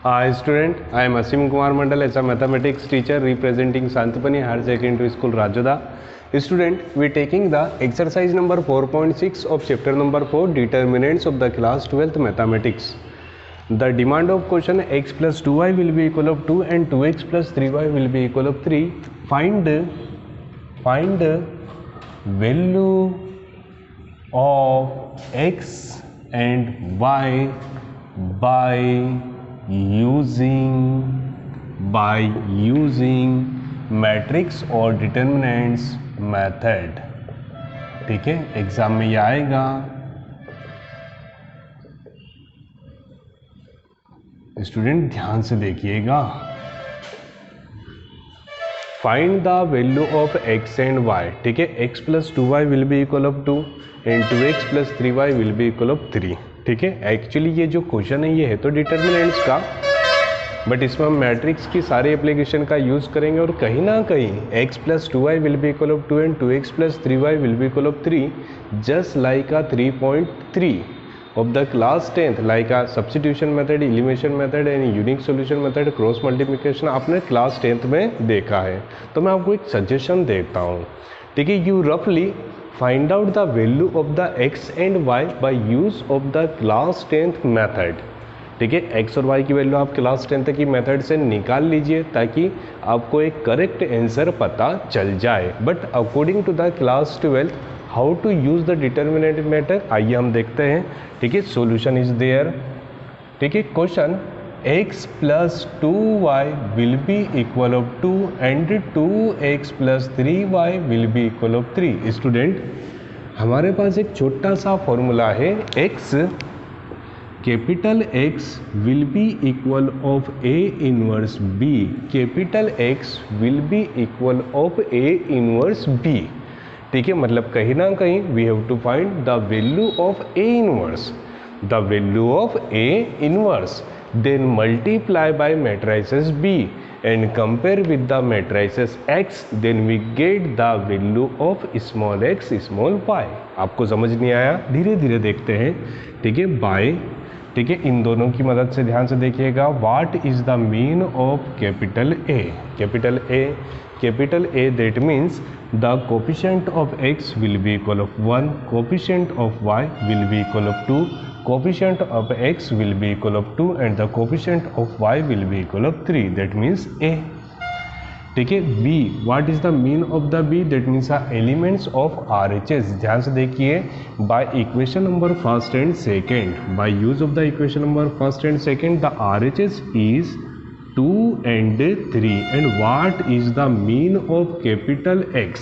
Hi student, I am Asim Kumar Mandal as a mathematics teacher representing Santipani Higher Secondary School Rajoda. Student, we taking the exercise number 4.6 of chapter number 4 determinants of the class 12th mathematics. The demand of question x plus 2y will be equal of 2 and 2x plus 3y will be equal of 3. Find value of x and y by using matrix और determinants method. ठीक है, exam में ये आएगा. Student ध्यान से देखिएगा. Find the value of x and y. ठीक है, x plus 2y will be equal of 2 and 2x plus 3y will be equal of 3. ठीक है, एक्चुअली ये जो क्वेश्चन है ये है तो डिटर्मिनेंट्स का, बट इसमें हम मैट्रिक्स की सारी एप्लीकेशन का यूज़ करेंगे और कहीं ना कहीं x plus 2y will be equal of 2 and 2x plus 3y will be equal of 3 just like a 3.3 of the class 10th like a substitution method, elimination method and unique solution method, cross multiplication आपने class 10th में देखा है. तो मैं आपको एक suggestion देता हूँ. ठीक है, यू रफली find out the value of the x and y bye use of the class 10th method. ठीक है, x और y की वैल्यू आप क्लास 10th की मेथड से निकाल लीजिए ताकि आपको एक करेक्ट आंसर पता चल जाए. But according to the class 12th how to use the determinant method, आइए हम देखते हैं. ठीक है, सॉल्यूशन इज देयर. ठीक है, question x plus 2y will be equal of 2 and 2x plus 3y will be equal of 3. Student, हमारे पास एक छोटा सा फॉर्मूला है. x capital X will be equal of A inverse B. Capital X will be equal of A inverse B. ठीक है, मतलब कहीं ना कहीं we have to find the value of A inverse. The value of A inverse, then multiply by matrices B and compare with the matrices X, then we get the value of small x small y. आपको समझ नहीं आया, धीरे धीरे देखते हैं. ठीक है, बाय. ठीक है, इन दोनों की मदद से ध्यान से देखिएगा. What is the mean of capital A? Capital A that means the coefficient of x will be equal of 1, coefficient of y will be equal of 2, coefficient of x will be equal of 2 and the coefficient of y will be equal of 3. That means A. ठीक है, B. What is the mean of the B? That means the elements of RHS. ध्यान से देखिए. By equation number first and second, by use of the equation number first and second, the RHS is 2 and 3. And what is the mean of capital X?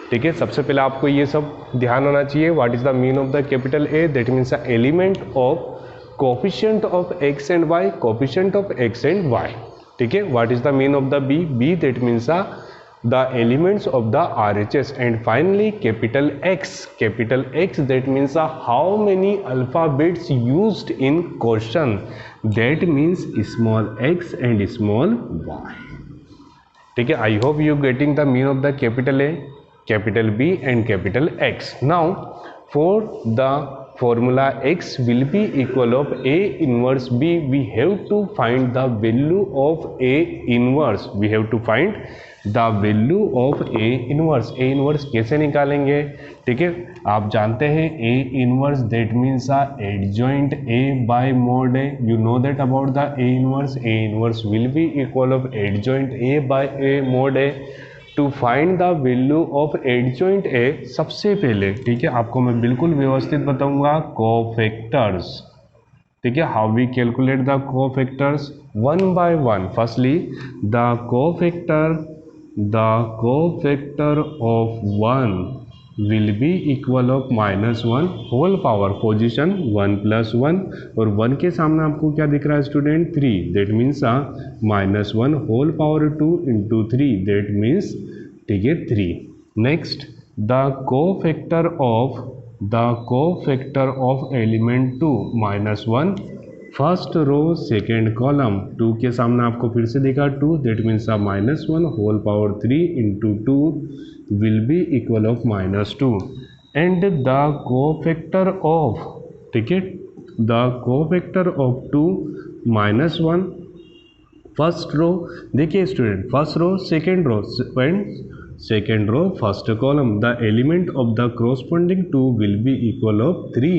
ठीक है, सबसे पहले आपको ये सब ध्यान होना चाहिए. What is the mean of the capital A? That means the element of coefficient of x and y, coefficient of x and y. ठीक है, what is the mean of the B? B that means the elements of the RHS. and finally capital X that means how many alphabets used in question, that means small x and small y. ठीक है, I hope you getting the mean of the capital A, capital B and capital X. Now for the formula x will be equal of A inverse B, we have to find the value of A inverse. We have to find the value of A inverse. A inverse कैसे निकालेंगे? ठीक है, आप जानते हैं A inverse that means adjoint A by mod A. You know that about the A inverse. A inverse will be equal of adjoint A by A mod A. To find the value of adjoint A, सबसे पहले ठीक है आपको मैं बिल्कुल व्यवस्थित बताऊंगा cofactors. ठीक है, how we calculate the cofactors one by one. Firstly the cofactor of 1 will be equal of -1 whole power position 1 + 1 और 1 के सामने आपको क्या दिख रहा है student? 3. That means -1 whole power 2 × 3 that means ठीक है 3. Next the cofactor of element 2 -1 first row second column. 2 के सामने आपको फिर से दिखा 2 that means -1 whole power 3 × 2 will be equal of -2 and the cofactor of ठीक है the cofactor of 2 -1 first row, देखिए student first row second row and second row first column, the element of the corresponding 2 will be equal of 3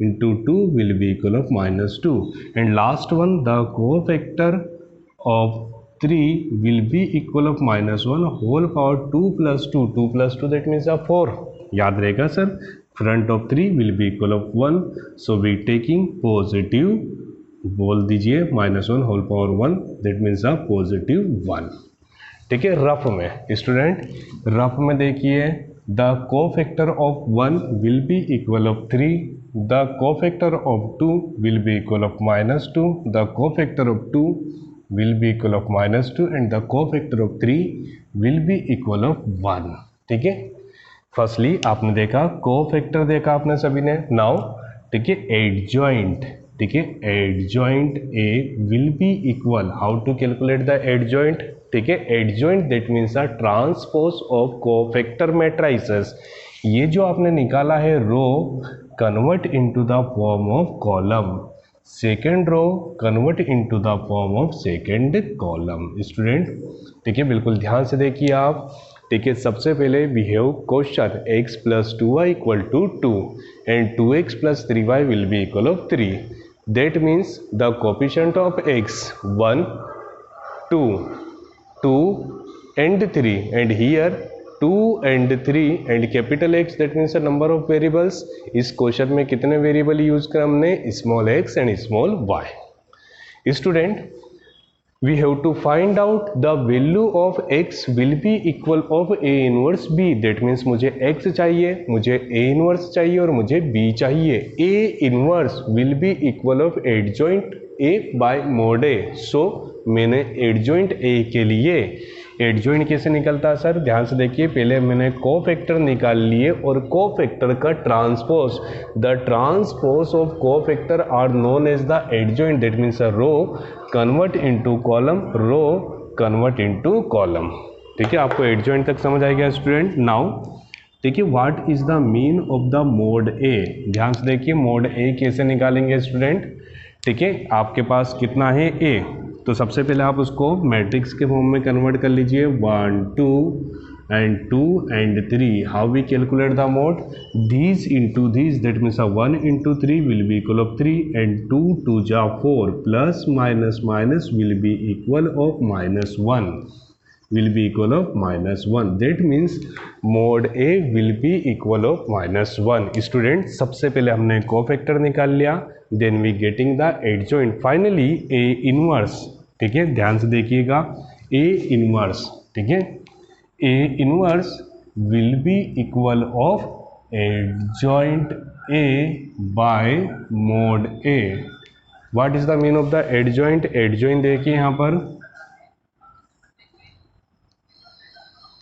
into 2 will be equal of -2 and last one the cofactor of 3 will be equal of -1 whole power 2 plus 2, 2 plus 2 that means 4, याद रहेगा sir, front of 3 will be equal of 1, so we taking positive, बोल दीजिए -1 whole power 1 that means +1, ठीक है। Rough में student, rough में देखिए the cofactor of 1 will be equal of 3, the cofactor of 2 will be equal of -2, the cofactor of 2 will be equal of -2 and the cofactor of 3 will be equal of 1, ठीक है। Firstly आपने देखा cofactor, देखा आपने सभी ने। Now ठीक है एडजॉइंट, ठीक है adjoint A will be equal, how to calculate the adjoint, ठीक है adjoint that means a transpose of cofactor matrices, ये जो आपने निकाला है row convert into the form of column, second row convert into the form of second column. Student ठीक है बिल्कुल ध्यान से देखिए आप, ठीक है सबसे पहले we have question x + 2y = 2 and 2x + 3y will be equal of 3, that means the coefficient of x 1 2 2 and 3 and here 2 and 3 and capital X that means the number of variables, इस question में कितने variable use कर हमने, small x and small y। Student we have to find out the value of x will be equal of a inverse b, that means मुझे x चाहिए, मुझे a inverse चाहिए और मुझे b चाहिए। a inverse will be equal of adjoint a by mod a, so मैंने adjoint A के लिए, एडजॉइंट कैसे निकलता है सर, ध्यान से देखिए, पहले मैंने कोफैक्टर निकाल लिए और कोफैक्टर का transpose, the transpose of cofactor are known as the adjoint, that means a row convert into column, row convert into column, ठीक है। आपको एडजॉइंट तक समझ आएगा स्टूडेंट। नाउ ठीक है what is the mean of the mode A, ध्यान से देखिए मोड ए कैसे निकालेंगे स्टूडेंट, ठीक है आपके पास कितना है ए, तो सबसे पहले आप उसको मैट्रिक्स के फॉर्म में कन्वर्ट कर लीजिए, 1 2 and 2 and 3, how we calculate the mode, these into these that means 1 into 3 will be equal of 3 and 2 2 ja 4 plus minus minus will be equal of -1, will be equal of -1, that means mod A will be equal of -1। Student सबसे पहले हमने cofactor निकाल लिया, then we getting the adjoint, finally A inverse, ठीक है ध्यान से देखिएगा A इनवर्स, ठीक है A inverse will be equal of adjoint A by mod A। What is the mean of the adjoint, adjoint देखिए यहाँ पर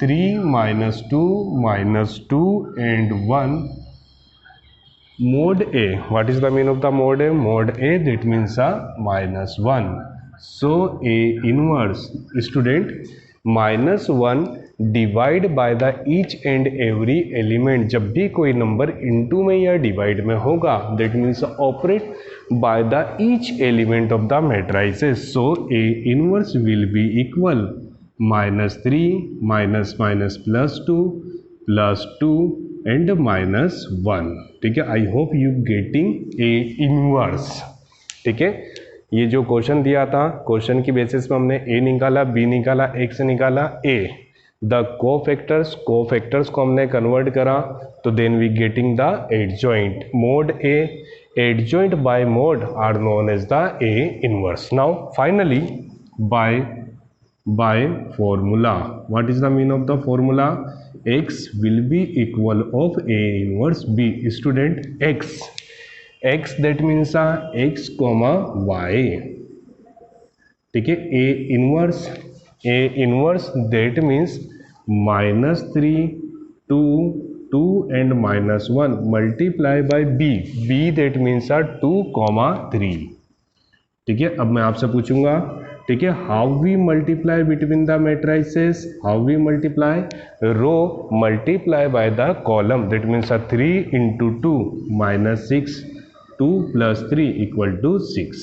3 - 2 and 1 mod A, what is the mean of the mod A, mod A that means -1, so A inverse student -1 divide by the each and every element, जब भी कोई number into में या divide में होगा that means operate by the each element of the matrices, so A inverse will be equal -3 +2 and -1, ठीक है। I hope you getting A inverse, ठीक है। ये जो क्वेश्चन दिया था, क्वेश्चन की बेसिस पे हमने A निकाला, B निकाला, X निकाला, A द कोफैक्टर्स को हमने कन्वर्ट करा, तो then we getting the adjoint, mod A adjoint by mod are known as the A inverse. Now finally by formula, what is the mean of the formula, x will be equal of A inverse B, student x that means x comma y, ठीक है। A inverse that means -3 2 and -1 multiply by b that means 2 3, ठीक है। अब मैं आपसे पूछूंगा, ठीक है, how we multiply between the matrices, how we multiply, row multiply by the column that means 3 into 2 -6, 2 + 3 = 6,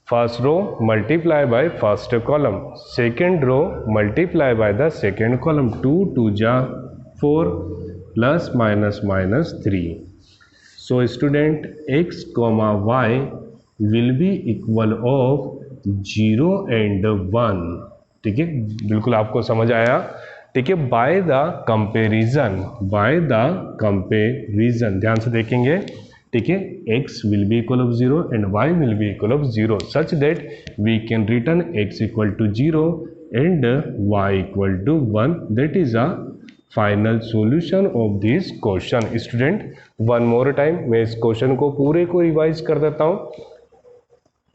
first row multiply by first column, second row multiply by the second column, 2 2 ja 4 plus minus minus 3. So student x comma y will be equal of 0 and 1. ठीक है, बिल्कुल आपको समझ आया. ठीक है, by the comparison ध्यान से देखेंगे. ठीक है, x will be equal of 0 and y will be equal of 0 such that we can return x equal to 0 and y equal to 1. That is a final solution of this question. Student one more time मैं इस question को पूरे को revise कर देता हूँ.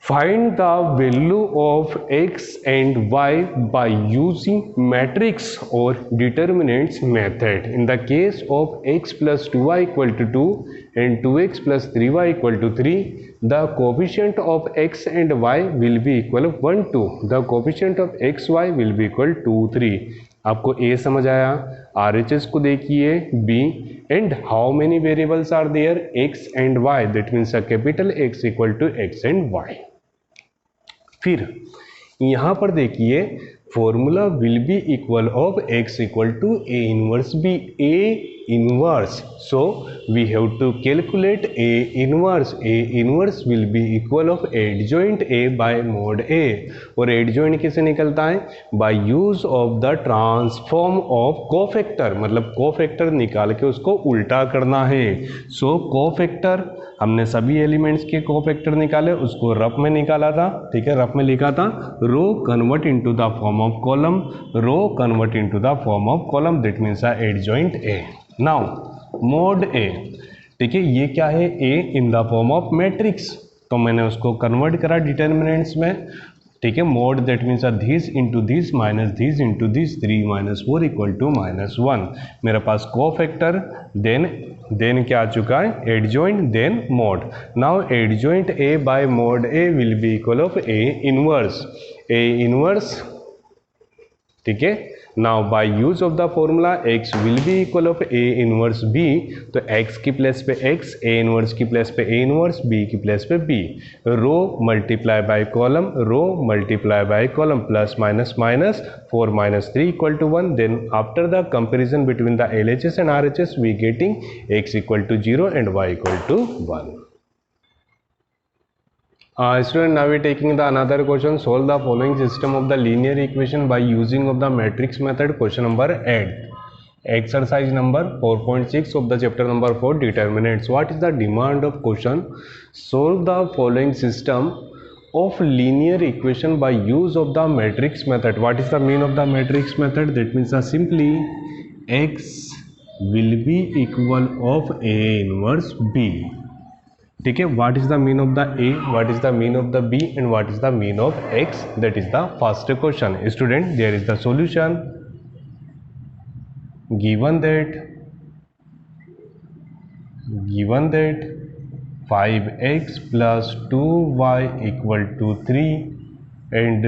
Find the value of x and y by using matrix or determinants method. In the case of x plus 2y equal to 2 and 2x plus 3y equal to 3, the coefficient of x and y will be equal of 1 2. The coefficient of x y will be equal to 3. आपको A समझ आया. RHS को देखिए B. And how many variables are there? X and y. That means a capital X equal to x and y. फिर यहाँ पर देखिए formula will be equal of x equal to a inverse b. A inverse, so we have to calculate A inverse. A inverse will be equal of adjoint A by mod A. और adjoint कैसे निकलता है? by use of the transform of cofactor. मतलब cofactor निकाल के उसको उल्टा करना है. so cofactor हमने सभी एलिमेंट्स के कोफैक्टर निकाले, उसको रफ में निकाला था. ठीक है, रफ में लिखा था row convert into the form of column, row convert into the form of column. That means adjoint A. Now mode A. ठीक है, ये क्या है? A in the form of matrix, तो मैंने उसको कन्वर्ट करा डिटर्मिनेंट्स में. ठीक है, mode that means this into this minus this into this 3 minus 4 equal to -1. मेरे पास कोफैक्टर देन क्या आ चुका है? Adjoint then mod. Now adjoint A by mod A will be equal of A inverse. A inverse. ठीक है, now by use of the formula x will be equal of a inverse b. तो x की place पे x, a inverse की place पे a inverse, b की place पे b. Row multiply by column, row multiply by column, plus minus minus 4 minus 3 equal to 1. Then after the comparison between the LHS and RHS we getting x equal to 0 and y equal to 1. Student, now we are taking the another question. Solve the following system of the linear equation by using of the matrix method. Question number 8. Exercise number 4.6 of the chapter number 4, determinants. What is the demand of question? Solve the following system of linear equation by use of the matrix method. What is the mean of the matrix method? That means simply x will be equal of A inverse B. ठीक है, what is the mean of the A, what is the mean of the B and what is the mean of X. That is the first question. Student, there is the solution. Given that 5x plus 2y equal to 3 and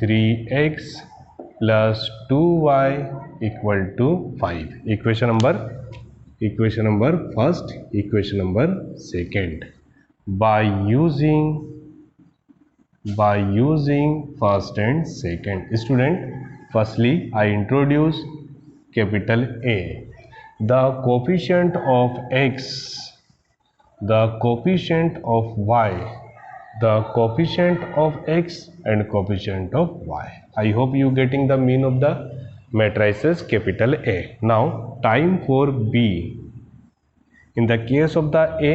3x plus 2y equal to 5. Equation number first, equation number second. By using first and second. Student, firstly I introduce capital A. The coefficient of x, the coefficient of y, the coefficient of x and coefficient of y. I hope you getting the mean of the matrices capital A. Now time for B. In the case of the A,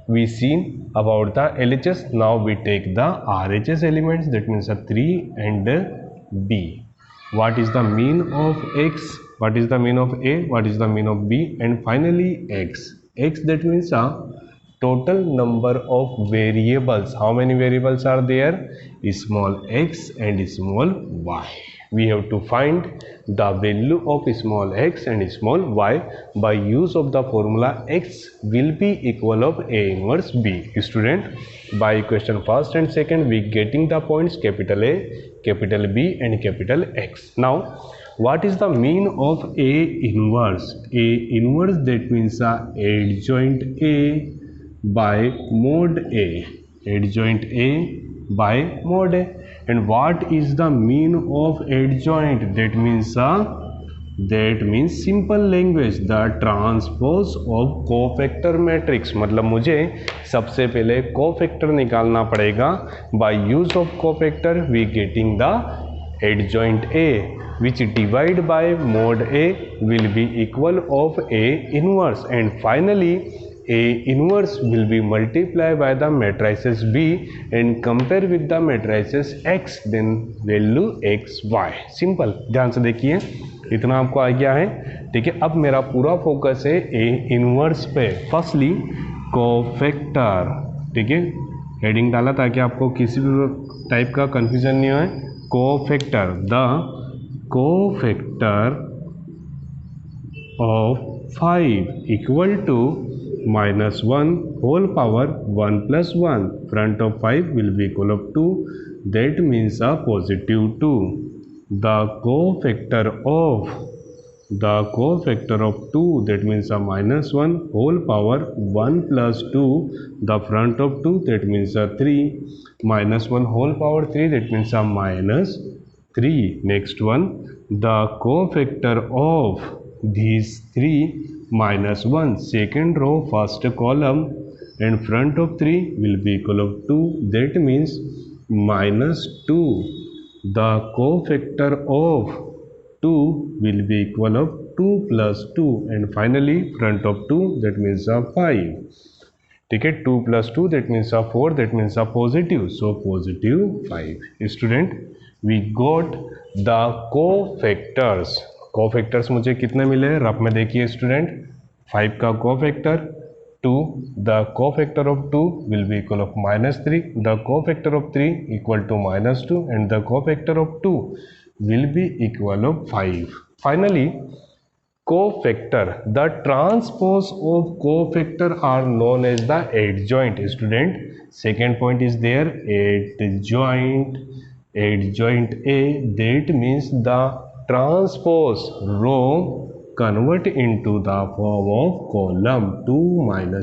we seen about the LHS. Now we take the RHS elements. That means a 3 and B. What is the mean of X? What is the mean of A? What is the mean of B? And finally X. X, that means a total number of variables. How many variables are there? Small x and small y. We have to find the value of small x and small y by use of the formula x will be equal of A inverse B. Student, by question first and second we getting the points capital A, capital B and capital X. Now what is the mean of A inverse? A inverse, that means adjoint A by mod A. adjoint A by mod A. And what is the mean of adjoint? That means simple language the transpose of cofactor matrix. मतलब मुझे सबसे पहले cofactor निकालना पड़ेगा. By use of cofactor we getting the adjoint A which divide by mod A will be equal of A inverse, and finally A inverse will be multiplied by the matrices B and compare with the matrices X, then value XY. Simple. ध्यान से देखिए, इतना आपको आ गया है. ठीक है, अब मेरा पूरा फोकस है A इनवर्स पे. Firstly cofactor. ठीक है, हेडिंग डाला ताकि आपको किसी भी टाइप का कंफ्यूजन नहीं हो. Cofactor, the cofactor of 5 equal to -1 whole power 1 plus 1. Front of 5 will be equal of 2. That means a positive 2. The cofactor of 2, that means a -1 whole power 1 plus 2. The front of 2, that means a 3. -1 whole power 3, that means a -3. Next one, the cofactor of these 3 -1, second row first column, and front of 3 will be equal of 2. That means -2. The cofactor of 2 will be equal of 2 plus 2, and finally front of 2, that means a 5. ठीक है, 2 plus 2, that means a 4, that means a positive, so positive 5. Student, we got the cofactors. Cofactors मुझे कितने मिले rough में देखिए student. 5 का cofactor 2, the cofactor of 2 will be equal of -3, the cofactor of 3 equal to -2, and the cofactor of 2 will be equal of 5. Finally cofactor, the transpose of cofactor are known as the adjoint. Student, second point is there, adjoint A, that means the transpose row convert into the form of column 2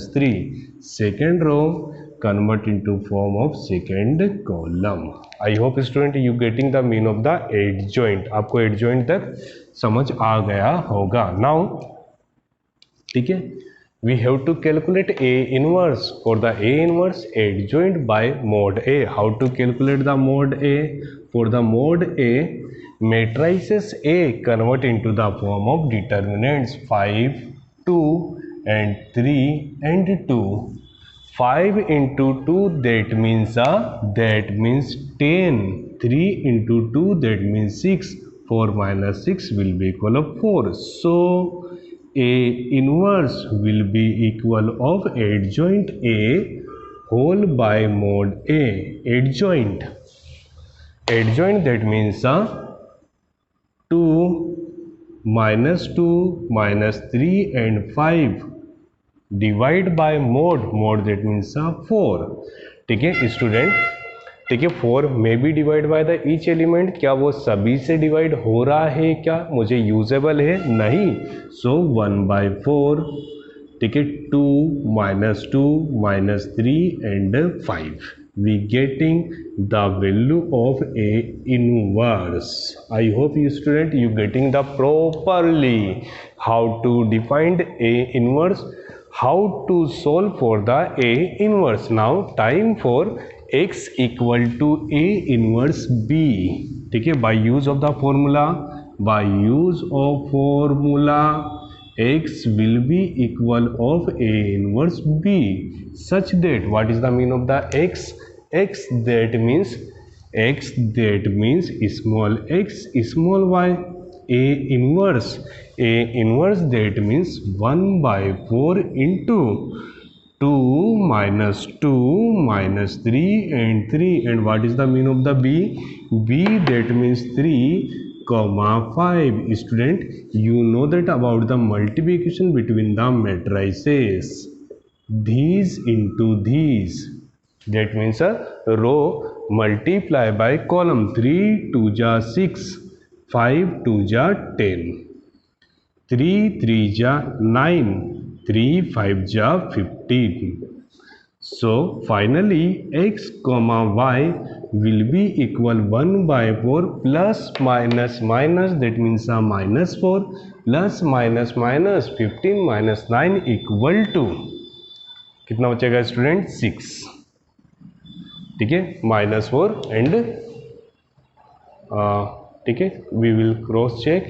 - 3. Second row convert into form of second column. I hope student you getting the mean of the adjoint. आपको adjoint तक समझ आ गया होगा. Now ठीक है, we have to calculate A inverse. For the A inverse, adjoint by mod A. How to calculate the mod A? For the mod A, matrices A convert into the form of determinants 5, 2 and 3 and 2. 5 into 2, that means 10. 3 into 2, that means 6. 4 minus 6 will be equal of 4. So A inverse will be equal of adjoint A whole by mod A. Adjoint, that means 2 minus 2 minus 3 and 5 divide by mod, that means 4. ठीक है student, ठीक है. 4 में भी divide by the each element. क्या वो सभी से डिवाइड हो रहा है? क्या मुझे यूजेबल है? नहीं. सो 1/4. ठीक है, 2 minus 2 minus 3 and 5. We getting the value of A inverse. I hope you student you getting the properly how to define A inverse, how to solve for the A inverse. Now time for X equal to A inverse B. ठीक है, by use of the formula, X will be equal of A inverse B, such that what is the mean of the X? X that means small x small y. A inverse that means 1/4 into 2 minus 2 minus 3 and 3. And what is the mean of the B? B that means 3, 5. Student, you know that about the multiplication between the matrices, these into these. That means a row multiply by column. 3 2 ja 6, 5 2 ja 10, 3 3 ja 9, 3 5 ja 15. So finally x comma y will be equal 1 by 4 plus minus minus, that means minus 4 plus minus minus 15 minus 9 equal to कितना बचेगा student 6, ठीक है, -4 and ठीक है, we will cross check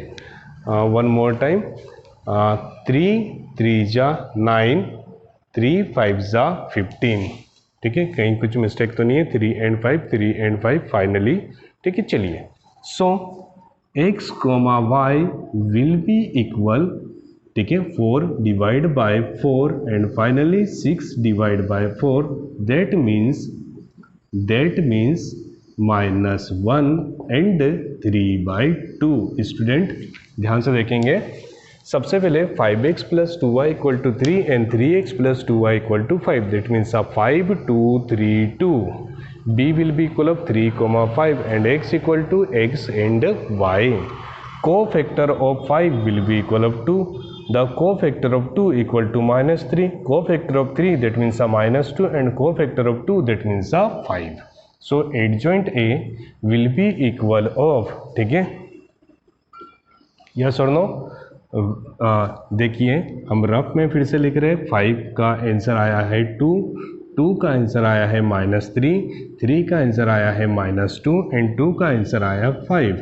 one more time, 3 3 जा 9, 3 5 जा 15, ठीक है, कहीं कुछ मिस्टेक तो नहीं है, 3 and 5 फाइनली, ठीक है। चलिए, so x comma Y will be equal, ठीक है, 4 divide by 4 and finally 6 divide by 4, that means -1 and 3/2। Student ध्यान से देखेंगे, सबसे पहले 5x + 2y = 3 and 3x + 2y = 5, that means 5 2 3 2, b will be equal of 3, 5 and x equal to x and y. Co-factor of 5 will be equal of 2. The co-factor of 2 equal to -3. Co-factor of 3 that means -2 and co-factor of 2 that means 5. So adjoint A will be equal of, ठीक है, yes or no? देखिए हम rough में फिर से लिख रहे हैं, 5 का आंसर आया है 2, 2 का आंसर आया है -3, 3 का आंसर आया है -2 एंड 2 का आंसर आया 5।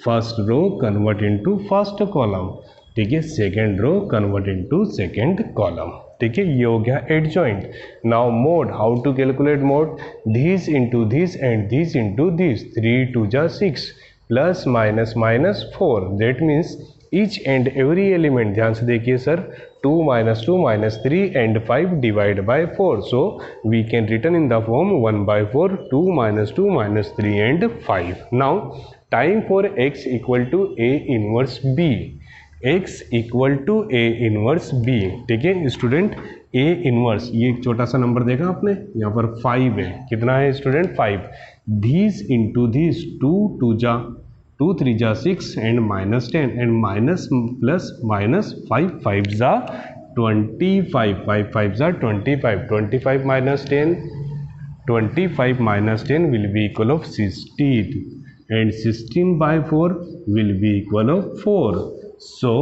First row convert into first column, ठीक है, second row convert into second column, ठीक है, ये हो गया adjoint. Now mod, how to calculate mod, this into this and this into this, 3 2 जा 6 plus minus minus 4, that means each and every element, ध्यान से देखिए sir, 2 - 2 - 3 and 5 divide by 4, so we can return in the form 1/4, 2 - 2 - 3 and 5। Now time for x equal to a inverse b, x equal to a inverse b, ठीक है student, a inverse, ये एक छोटा सा number देखा आपने, यहाँ पर 5 है, कितना है स्टूडेंट 5, दिस इंटू दिस, 2 2 जा 2 3 जा 6 and -10 and minus plus minus 5 5 जा 25, 5 5 जा 25, 25 - 10, 25 - 10 will be equal of 16 and 16/4 will be equal of 4. So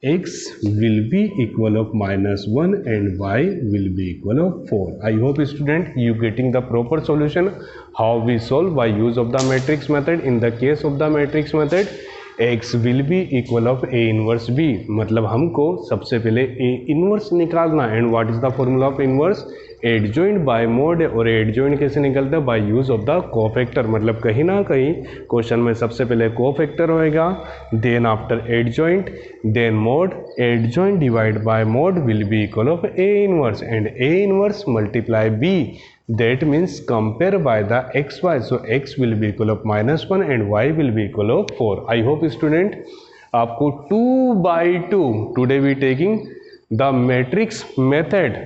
x will be equal of -1 and y will be equal of 4. I hope student you getting the proper solution how we solve by use of the matrix method. In the case of the matrix method, x will be equal of a inverse b, मतलब हमको सबसे पहले a inverse निकालना, and what is the formula of inverse, adjoint by mod, और adjoint कैसे निकलता है, by use of the cofactor, मतलब कहीं ना कहीं क्वेश्चन में सबसे पहले कोफैक्टर होएगा, then after adjoint, then mod, adjoint divide by mod will be equal of A inverse and A inverse multiply B, that means compare by the X Y, so X will be equal of -1 and Y will be equal of 4। I hope student आपको 2/2 today we taking the matrix method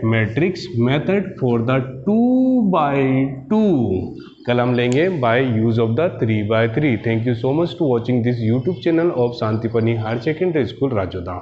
for the 2/2, कल हम लेंगे by use of the 3/3। Thank you so much to watching this YouTube channel of Santipani Higher Secondary School, Rajoda।